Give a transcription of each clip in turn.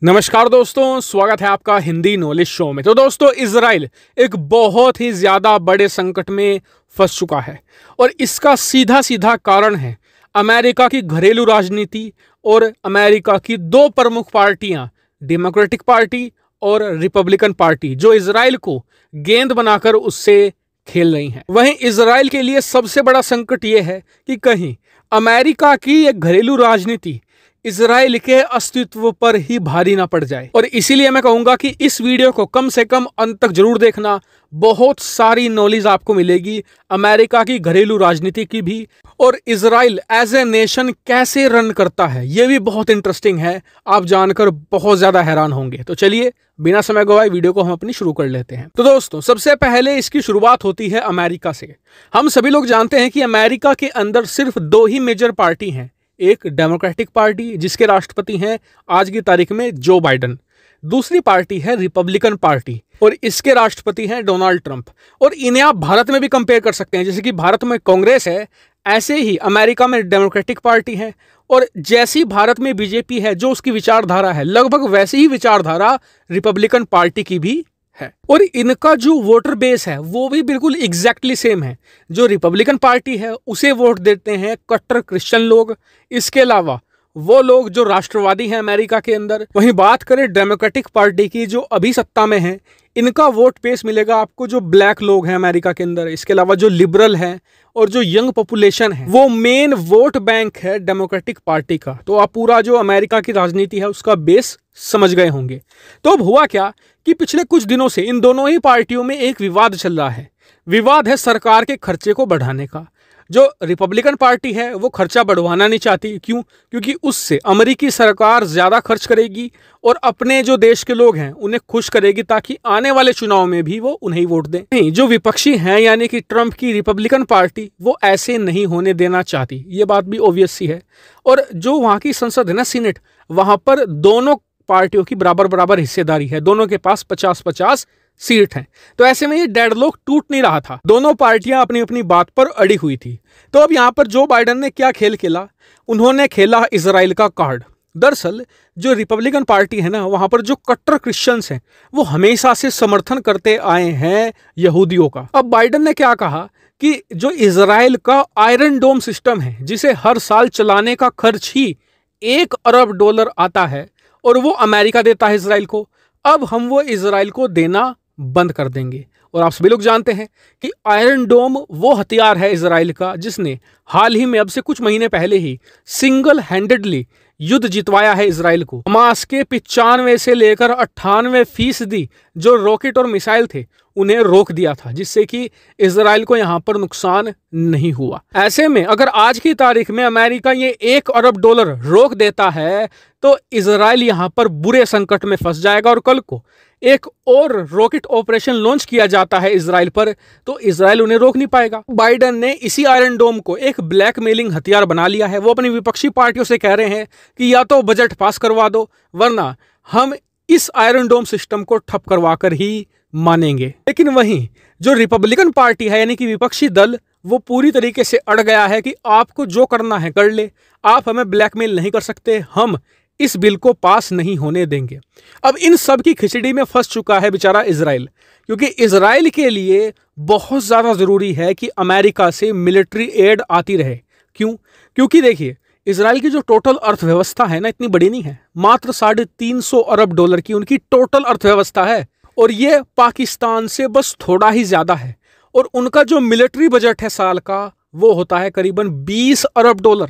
नमस्कार दोस्तों, स्वागत है आपका हिंदी नॉलेज शो में। तो दोस्तों, इजराइल एक बहुत ही ज़्यादा बड़े संकट में फंस चुका है और इसका सीधा सीधा कारण है अमेरिका की घरेलू राजनीति और अमेरिका की दो प्रमुख पार्टियां, डेमोक्रेटिक पार्टी और रिपब्लिकन पार्टी, जो इजराइल को गेंद बनाकर उससे खेल रही हैं। वहीं इजराइल के लिए सबसे बड़ा संकट ये है कि कहीं अमेरिका की एक घरेलू राजनीति इजराइल के अस्तित्व पर ही भारी ना पड़ जाए। और इसीलिए मैं कहूंगा कि इस वीडियो को कम से कम अंत तक जरूर देखना। बहुत सारी नॉलेज आपको मिलेगी अमेरिका की घरेलू राजनीति की भी, और इजराइल एज ए नेशन कैसे रन करता है ये भी बहुत इंटरेस्टिंग है। आप जानकर बहुत ज्यादा हैरान होंगे। तो चलिए बिना समय गवाए वीडियो को हम अपनी शुरू कर लेते हैं। तो दोस्तों, सबसे पहले इसकी शुरुआत होती है अमेरिका से। हम सभी लोग जानते हैं कि अमेरिका के अंदर सिर्फ दो ही मेजर पार्टी हैं। एक डेमोक्रेटिक पार्टी जिसके राष्ट्रपति हैं आज की तारीख में जो बाइडन, दूसरी पार्टी है रिपब्लिकन पार्टी और इसके राष्ट्रपति हैं डोनाल्ड ट्रंप। और इन्हें आप भारत में भी कंपेयर कर सकते हैं। जैसे कि भारत में कांग्रेस है, ऐसे ही अमेरिका में डेमोक्रेटिक पार्टी है, और जैसी भारत में बीजेपी है जो उसकी विचारधारा है, लगभग वैसी ही विचारधारा रिपब्लिकन पार्टी की भी है। और इनका जो वोटर बेस है वो भी बिल्कुल एग्जैक्टली सेम है। जो रिपब्लिकन पार्टी है उसे वोट देते हैं कट्टर क्रिश्चियन लोग, इसके अलावा वो लोग जो राष्ट्रवादी हैं अमेरिका के अंदर। वहीं बात करें डेमोक्रेटिक पार्टी की जो अभी सत्ता में है, इनका वोट बेस मिलेगा आपको जो ब्लैक लोग हैं अमेरिका के अंदर, इसके अलावा जो लिबरल हैं और जो यंग पॉपुलेशन है, वो मेन वोट बैंक है डेमोक्रेटिक पार्टी का। तो आप पूरा जो अमेरिका की राजनीति है उसका बेस समझ गए होंगे। तो अब हुआ क्या कि पिछले कुछ दिनों से इन दोनों ही पार्टियों में एक विवाद चल रहा है। विवाद है सरकार के खर्चे को बढ़ाने का। जो रिपब्लिकन पार्टी है वो खर्चा बढ़वाना नहीं चाहती। क्यों? क्योंकि उससे अमेरिकी सरकार ज्यादा खर्च करेगी और अपने जो देश के लोग हैं उन्हें खुश करेगी, ताकि आने वाले चुनाव में भी वो उन्हें वोट दें। नहीं, जो विपक्षी हैं यानी कि ट्रंप की रिपब्लिकन पार्टी, वो ऐसे नहीं होने देना चाहती। ये बात भी ऑब्वियस सी है। और जो वहाँ की संसद है ना, सीनेट, वहां पर दोनों पार्टियों की बराबर बराबर हिस्सेदारी है। दोनों के पास 50-50 सीट हैं। तो ऐसे में ये डेडलॉक टूट नहीं रहा था। दोनों पार्टियां अपनी अपनी बात पर अड़ी हुई थी। तो अब यहां पर जो बाइडन ने क्या खेल खेला, उन्होंने खेला इजराइल का कार्ड। दरअसल जो रिपब्लिकन पार्टी है ना, वहां पर जो कट्टर क्रिश्चियंस हैं वो हमेशा से समर्थन करते आए हैं यहूदियों का। अब बाइडन ने क्या कहा कि जो इजराइल का आयरन डोम सिस्टम है, जिसे हर साल चलाने का खर्च ही $1 अरब आता है और वो अमेरिका देता है इजराइल को, अब हम वो इजराइल को देना बंद कर देंगे। और आप सभी लोग जानते हैं कि आयरन डोम वो हथियार है इजराइल का जिसने हाल ही में, अब से कुछ महीने पहले ही, सिंगल हैंडेडली युद्ध जितवाया है इजराइल को। हमास के 95 से लेकर 98% जो रॉकेट और मिसाइल थे उन्हें रोक दिया था, जिससे कि इजराइल को यहां पर नुकसान नहीं हुआ। ऐसे में अगर आज की तारीख में अमेरिका ये $1 अरब रोक देता है तो इजराइल यहां पर बुरे संकट में फंस जाएगा। और कल को एक और रॉकेट ऑपरेशन लॉन्च किया जाता है इजराइल पर, तो इजराइल उन्हें रोक नहीं पाएगा। बाइडन ने इसी आयरन डोम को एक ब्लैकमेलिंग हथियार बना लिया है। वो अपनी विपक्षी पार्टियों से कह रहे हैं कि या तो बजट पास करवा दो, वरना हम इस आयरन डोम सिस्टम को ठप करवा कर ही मानेंगे। लेकिन वहीं जो रिपब्लिकन पार्टी है यानी कि विपक्षी दल, वो पूरी तरीके से अड़ गया है कि आपको जो करना है कर ले, आप हमें ब्लैकमेल नहीं कर सकते, हम इस बिल को पास नहीं होने देंगे। अब इन सब की खिचड़ी में फंस चुका है बेचारा इजराइल, क्योंकि इजराइल के लिए बहुत ज़्यादा ज़रूरी है कि अमेरिका से मिलिट्री एड आती रहे। क्यों? क्योंकि देखिए, इजराइल की जो टोटल अर्थव्यवस्था है ना, इतनी बड़ी नहीं है। मात्र $350 अरब की उनकी टोटल अर्थव्यवस्था है, और ये पाकिस्तान से बस थोड़ा ही ज़्यादा है। और उनका जो मिलिट्री बजट है साल का, वो होता है करीबन $20 अरब।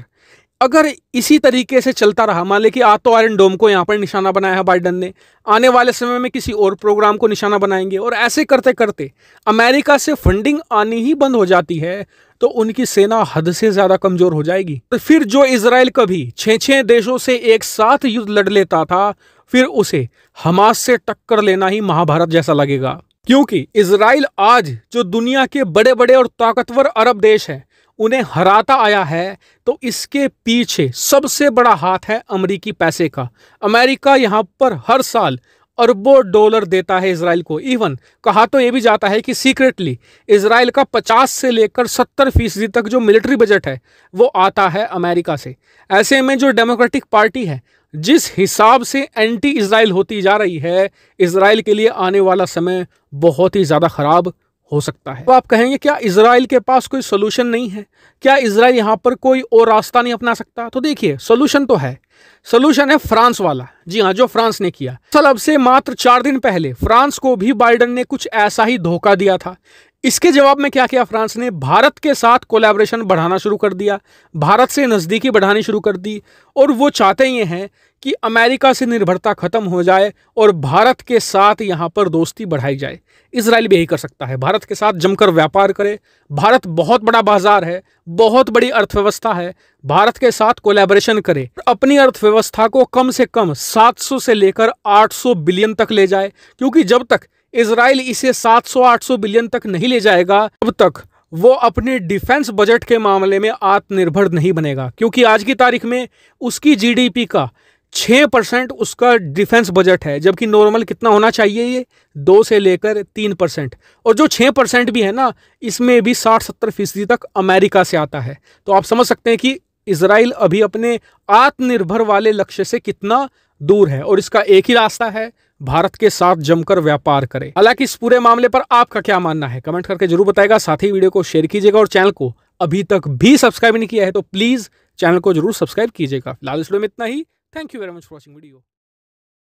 अगर इसी तरीके से चलता रहा, मान ले कि आज तो आयरन डोम को यहाँ पर निशाना बनाया है बाइडन ने, आने वाले समय में किसी और प्रोग्राम को निशाना बनाएंगे, और ऐसे करते करते अमेरिका से फंडिंग आनी ही बंद हो जाती है, तो उनकी सेना हद से ज्यादा कमजोर हो जाएगी। तो फिर जो इजराइल कभी 6-6 देशों से एक साथ युद्ध लड़ लेता था, फिर उसे हमास से टक्कर लेना ही महाभारत जैसा लगेगा। क्योंकि इजराइल आज जो दुनिया के बड़े बड़े और ताकतवर अरब देश हैं उन्हें हराता आया है, तो इसके पीछे सबसे बड़ा हाथ है अमेरिकी पैसे का। अमेरिका यहाँ पर हर साल अरबों डॉलर देता है इजराइल को। इवन कहा तो ये भी जाता है कि सीक्रेटली इजराइल का 50 से लेकर 70% तक जो मिलिट्री बजट है वो आता है अमेरिका से। ऐसे में जो डेमोक्रेटिक पार्टी है जिस हिसाब से एंटी इजराइल होती जा रही है, इजराइल के लिए आने वाला समय बहुत ही ज़्यादा खराब हो सकता है। तो आप कहेंगे क्या इजराइल के पास कोई सोल्यूशन नहीं है? क्या इजराइल यहाँ पर कोई और रास्ता नहीं अपना सकता? तो देखिए, सोल्यूशन तो है। सोल्यूशन है फ्रांस वाला। जी हाँ, जो फ्रांस ने किया। अब से मात्र 4 दिन पहले फ्रांस को भी बाइडेन ने कुछ ऐसा ही धोखा दिया था। इसके जवाब में क्या किया फ्रांस ने? भारत के साथ कोलैबोरेशन बढ़ाना शुरू कर दिया, भारत से नज़दीकी बढ़ानी शुरू कर दी। और वो चाहते ये हैं कि अमेरिका से निर्भरता खत्म हो जाए और भारत के साथ यहाँ पर दोस्ती बढ़ाई जाए। इजराइल भी यही कर सकता है, भारत के साथ जमकर व्यापार करे। भारत बहुत बड़ा बाजार है, बहुत बड़ी अर्थव्यवस्था है, भारत के साथ कोलैबोरेशन करे, अपनी अर्थव्यवस्था को कम से कम 700 से लेकर 800 बिलियन तक ले जाए। क्योंकि जब तक इजराइल इसे 700-800 बिलियन तक नहीं ले जाएगा, तब तक वो अपने डिफेंस बजट के मामले में आत्मनिर्भर नहीं बनेगा। क्योंकि आज की तारीख में उसकी जीडीपी का 6% उसका डिफेंस बजट है, जबकि नॉर्मल कितना होना चाहिए? ये 2 से लेकर 3%। और जो 6% भी है ना, इसमें भी 60-70% तक अमेरिका से आता है। तो आप समझ सकते हैं कि इजराइल अभी अपने आत्मनिर्भर वाले लक्ष्य से कितना दूर है। और इसका एक ही रास्ता है, भारत के साथ जमकर व्यापार करे। हालांकि इस पूरे मामले पर आपका क्या मानना है, कमेंट करके जरूर बताएगा। साथ ही वीडियो को शेयर कीजिएगा और चैनल को अभी तक भी सब्सक्राइब नहीं किया है तो प्लीज चैनल को जरूर सब्सक्राइब कीजिएगा। फिलहाल इस वीडियो में इतना ही। Thank you very much for watching video.